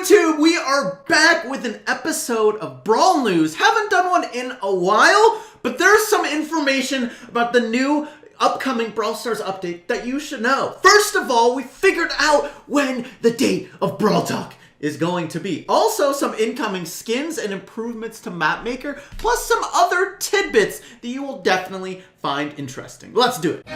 YouTube? We are back with an episode of Brawl News. Haven't done one in a while, but there's some information about the new upcoming Brawlstars update that you should know. First of all, we figured out when the date of Brawl Talk is going to be. Also, some incoming skins and improvements to Map Maker, plus some other tidbits that you will definitely find interesting. Let's do it.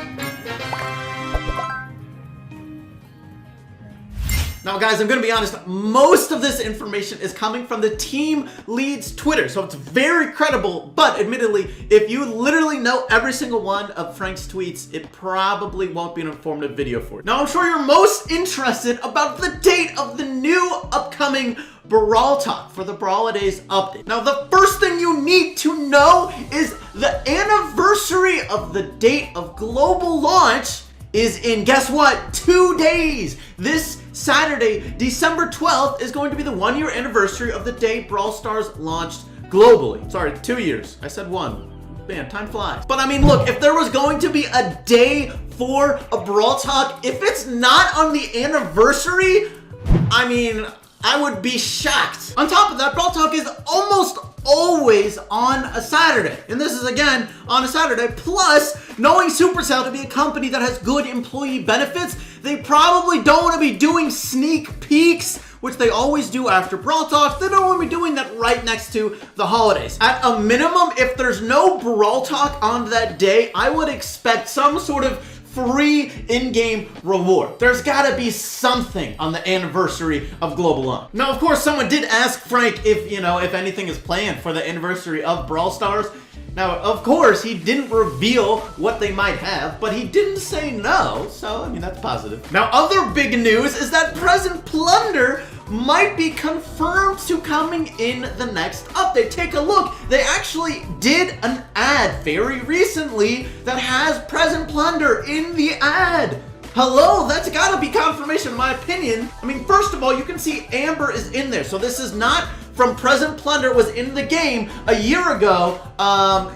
Now guys, I'm gonna be honest, most of this information is coming from the team lead's Twitter, so it's very credible, but admittedly, if you literally know every single one of Frank's tweets, it probably won't be an informative video for you. Now I'm sure you're most interested about the date of the new upcoming Brawl Talk for the Brawlidays update. Now the first thing you need to know is the anniversary of the date of global launch is in, guess what, 2 days. This Saturday, December 12th, is going to be the 1-year anniversary of the day Brawlstars launched globally. Sorry, 2 years. I said 1. Man, time flies. But I mean, look, if there was going to be a day for a Brawl Talk, if it's not on the anniversary, I mean, I would be shocked. On top of that, Brawl Talk is almost always on a Saturday. And this is again on a Saturday. Plus, knowing Supercell to be a company that has good employee benefits, they probably don't want to be doing sneak peeks, which they always do after Brawl Talks. They don't want to be doing that right next to the holidays. At a minimum, if there's no Brawl Talk on that day, I would expect some sort of free in-game reward. There's gotta be something on the anniversary of global launch. Now, of course, someone did ask Frank if, if anything is planned for the anniversary of Brawlstars. Now, of course, he didn't reveal what they might have, but he didn't say no, so, I mean, that's positive. Now, other big news is that present Plunder might be confirmed to coming in the next update. Take a look. They actually did an ad very recently that has present Plunder in the ad. Hello, that's gotta be confirmation in my opinion. I mean, first of all, you can see Amber is in there, so this is not from present Plunder was in the game a year ago.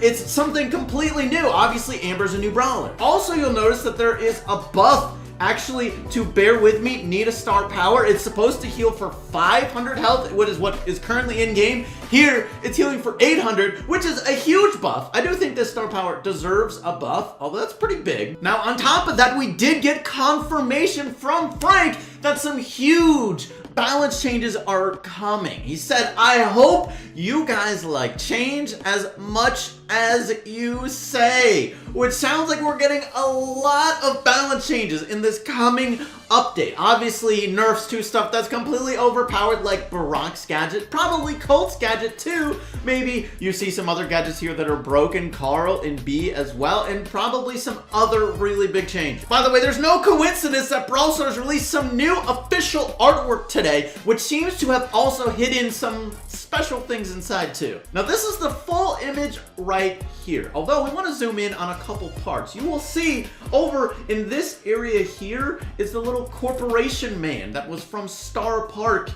It's something completely new. Obviously, Amber's a new brawler. Also, you'll notice that there is a buff actually to bear with me, need a star power. It's supposed to heal for 500 health, what is currently in game. Here, it's healing for 800, which is a huge buff. I do think this star power deserves a buff, although that's pretty big. Now, on top of that, we did get confirmation from Frank that some huge balance changes are coming. He said, I hope you guys like change as much as you say, which sounds like we're getting a lot of balance changes in this coming update. Obviously, nerfs to stuff that's completely overpowered, like Barack's gadget, probably Colt's gadget too. Maybe you see some other gadgets here that are broken, Carl and B as well, and probably some other really big changes. By the way, there's no coincidence that Brawlstars released some new official artwork today, which seems to have also hidden some special things inside too. Now, this is the full image right here. Although we want to zoom in on a couple parts. You will see over in this area here is the little corporation man that was from Star Park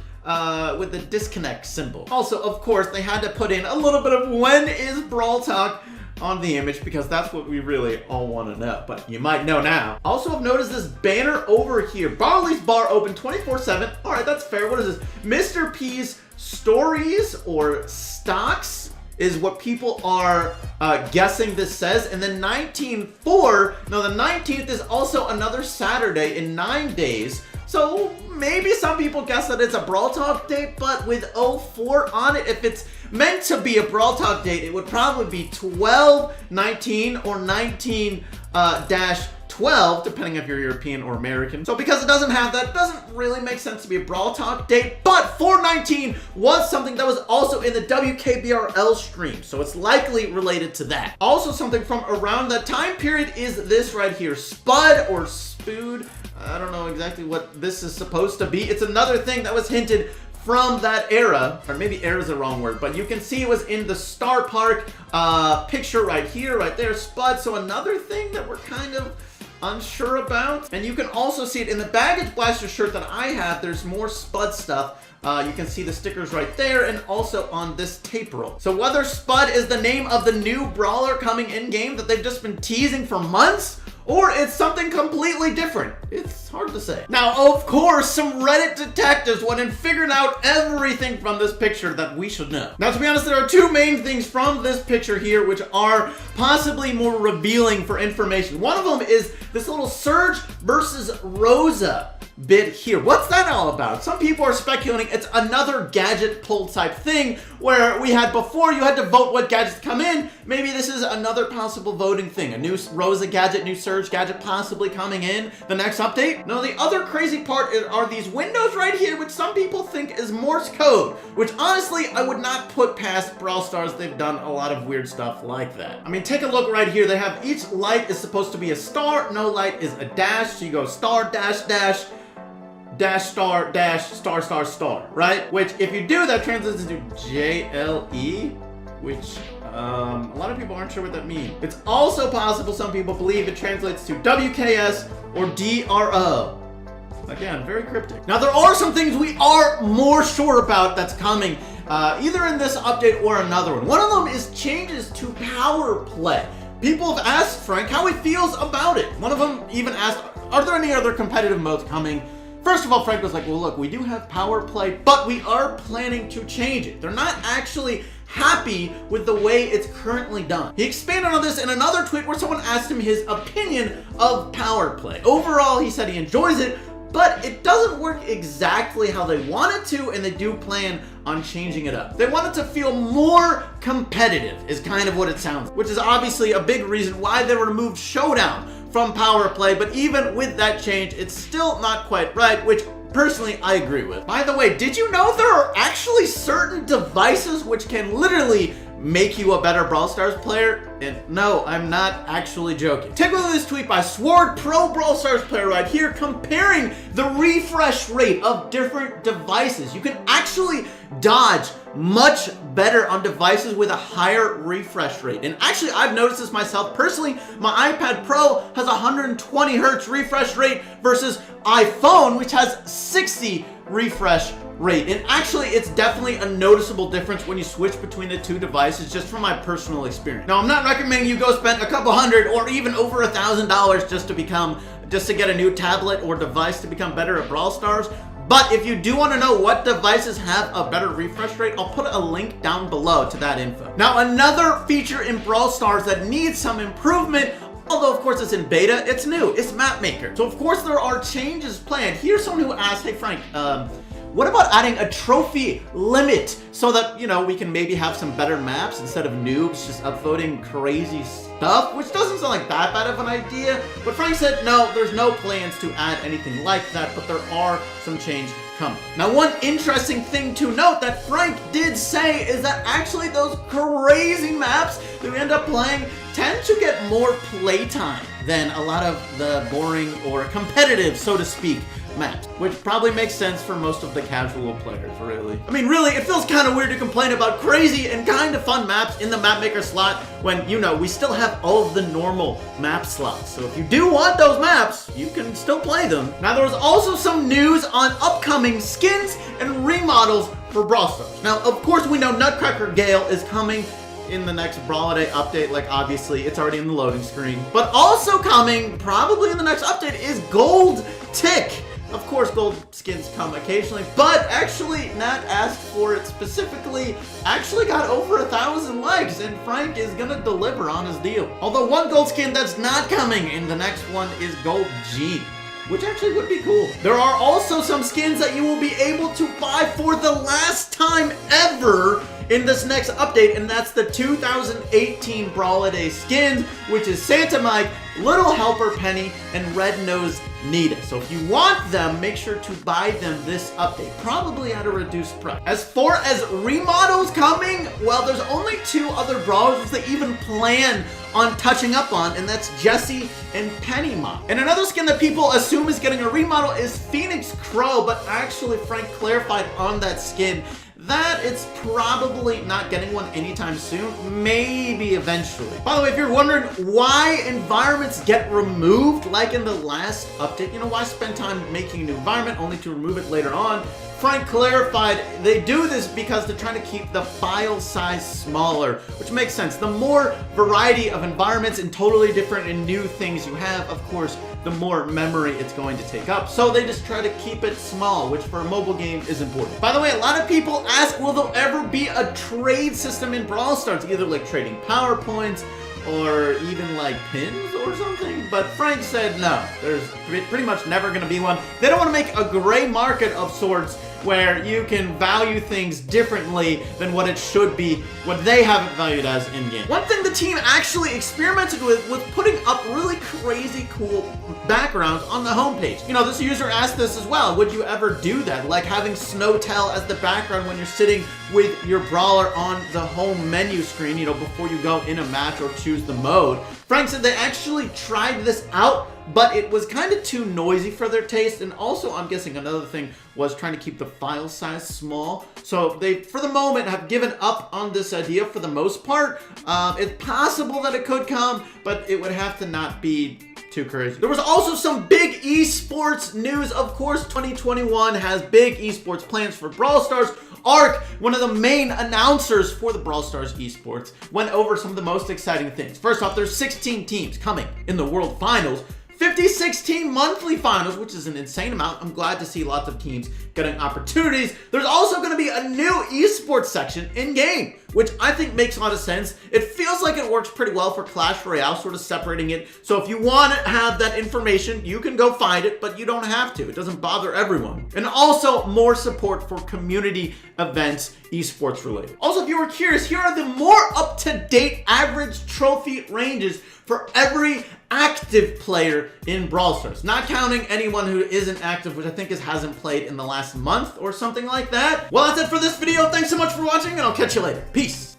with the disconnect symbol. Also, of course, they had to put in a little bit of when is Brawl Talk on the image because that's what we really all want to know, but you might know now. Also, I've noticed this banner over here. Barley's Bar open 24/7. All right, that's fair. What is this? Mr. P's stories or stocks is what people are guessing this says. And then 19/4, no, the 19th is also another Saturday in 9 days. So maybe some people guess that it's a Brawl Talk date, but with 04 on it, if it's meant to be a Brawl Talk date, it would probably be 12/19 or 19-12, depending if you're European or American. So because it doesn't have that, it doesn't really make sense to be a Brawl Talk date, but 4/19 was something that was also in the WKBRL stream, so it's likely related to that. Also, something from around that time period is this right here, Spud or Spood. I don't know exactly what this is supposed to be. It's another thing that was hinted from that era, or maybe era is the wrong word, but you can see it was in the Star Park picture right here, right there, Spud. So another thing that we're kind of unsure about. And you can also see it in the Baggage Blaster shirt that I have. There's more Spud stuff. You can see the stickers right there and also on this tape roll. So whether Spud is the name of the new brawler coming in game that they've just been teasing for months, or it's something completely different. It's hard to say. Now, of course, some Reddit detectives went and figured out everything from this picture that we should know. Now, to be honest, there are two main things from this picture here which are possibly more revealing for information. One of them is this little Surge versus Rosa bit here. What's that all about? Some people are speculating it's another gadget pull type thing where we had before you had to vote what gadgets come in. Maybe this is another possible voting thing. A new Rosa gadget, new Surge gadget possibly coming in the next update. Now, the other crazy part are these windows right here, which some people think is Morse code, which honestly I would not put past Brawlstars. They've done a lot of weird stuff like that. I mean, take a look right here. They have each light is supposed to be a star, no light is a dash, so you go star dash dash dash star dash star star star, right? Which if you do, that translates into JLE, which a lot of people aren't sure what that means. It's also possible some people believe it translates to WKS or DRO. Again, very cryptic. Now, there are some things we are more sure about that's coming, either in this update or another one. One of them is changes to power play. People have asked Frank how he feels about it. One of them even asked, are there any other competitive modes coming? First of all, Frank was like, well, look, we do have power play, but we are planning to change it. They're not actually happy with the way it's currently done. He expanded on this in another tweet where someone asked him his opinion of power play. Overall, he said he enjoys it, but it doesn't work exactly how they want it to, and they do plan on changing it up. They want it to feel more competitive, is kind of what it sounds like, which is obviously a big reason why they removed Showdown from power play, but even with that change, it's still not quite right, which personally I agree with. By the way, did you know there are actually certain devices which can literally make you a better Brawl Stars player? And no, I'm not actually joking. Take a look at this tweet by Sword, pro Brawl Stars player right here, comparing the refresh rate of different devices. You can actually dodge much better on devices with a higher refresh rate. And actually, I've noticed this myself personally. My iPad Pro has 120 hertz refresh rate versus iPhone, which has 60 refresh rate. And actually, it's definitely a noticeable difference when you switch between the two devices, just from my personal experience. Now, I'm not recommending you go spend a couple hundred or even over $1,000 just to get a new tablet or device to become better at Brawl Stars. But if you do want to know what devices have a better refresh rate, I'll put a link down below to that info. Now, another feature in Brawl Stars that needs some improvement, although of course it's in beta, it's new, it's Map Maker. So of course there are changes planned. Here's someone who asked, hey Frank, what about adding a trophy limit so that, you know, we can maybe have some better maps instead of noobs just upvoting crazy stuff, which doesn't sound like that bad of an idea. But Frank said, no, there's no plans to add anything like that, but there are some changes coming. Now, one interesting thing to note that Frank did say is that actually those crazy maps that we end up playing tend to get more playtime than a lot of the boring or competitive, so to speak, maps, which probably makes sense for most of the casual players, really. I mean, really, it feels kind of weird to complain about crazy and kind of fun maps in the map maker slot when, you know, we still have all of the normal map slots. So if you do want those maps, you can still play them. Now, there was also some news on upcoming skins and remodels for Brawl Stars. Now, of course, we know Nutcracker Gale is coming in the next Brawlidays update. Like, obviously, it's already in the loading screen. But also coming, probably in the next update, is Gold Tick. Of course, gold skins come occasionally, but actually not asked for it specifically, actually got over 1,000 likes, and Frank is gonna deliver on his deal. Although one gold skin that's not coming in the next one is Gold Gene, which actually would be cool. There are also some skins that you will be able to buy for the last time ever in this next update, and that's the 2018 Brawlidays skins, which is Santa Mike, Little Helper Penny, and Red Nose Nita. So if you want them, make sure to buy them this update, probably at a reduced price. As far as remodels coming, well, there's only 2 other brawlers that even plan on touching up on, and that's Jessie and Penny Mom. And another skin that people assume is getting a remodel is Phoenix Crow, but actually Frank clarified on that skin that it's probably not getting one anytime soon, maybe eventually. By the way, if you're wondering why environments get removed, like in the last update, you know, why spend time making a new environment only to remove it later on? Frank clarified, they do this because they're trying to keep the file size smaller, which makes sense. The more variety of environments and totally different and new things you have, of course, the more memory it's going to take up. So they just try to keep it small, which for a mobile game is important. By the way, a lot of people ask, will there ever be a trade system in Brawl Stars? Either like trading PowerPoints or even like pins or something? But Frank said no, there's pretty much never gonna be one. They don't wanna make a gray market of sorts where you can value things differently than what it should be, what they have it valued as in-game. One thing the team actually experimented with was putting up really crazy cool backgrounds on the homepage. You know, this user asked this as well, would you ever do that? Like having Snowtell as the background when you're sitting with your brawler on the home menu screen, you know, before you go in a match or choose the mode. Frank said they actually tried this out, but it was kind of too noisy for their taste, and also I'm guessing another thing was trying to keep the file size small. So they, for the moment, have given up on this idea for the most part. It's possible that it could come, but it would have to not be too crazy. There was also some big esports news. Of course, 2021 has big esports plans for Brawlstars. Ark, one of the main announcers for the Brawlstars esports, went over some of the most exciting things. First off, there's 16 teams coming in the World Finals. 56 team monthly finals, which is an insane amount. I'm glad to see lots of teams getting opportunities. There's also going to be a new esports section in-game, which I think makes a lot of sense. It feels like it works pretty well for Clash Royale, sort of separating it. So if you want to have that information, you can go find it, but you don't have to. It doesn't bother everyone. And also more support for community events, esports related. Also, if you were curious, here are the more up-to-date average trophy ranges for every active player in Brawl Stars, not counting anyone who isn't active, which I think hasn't played in the last month or something like that. Well, that's it for this video. Thanks so much for watching, and I'll catch you later. Peace.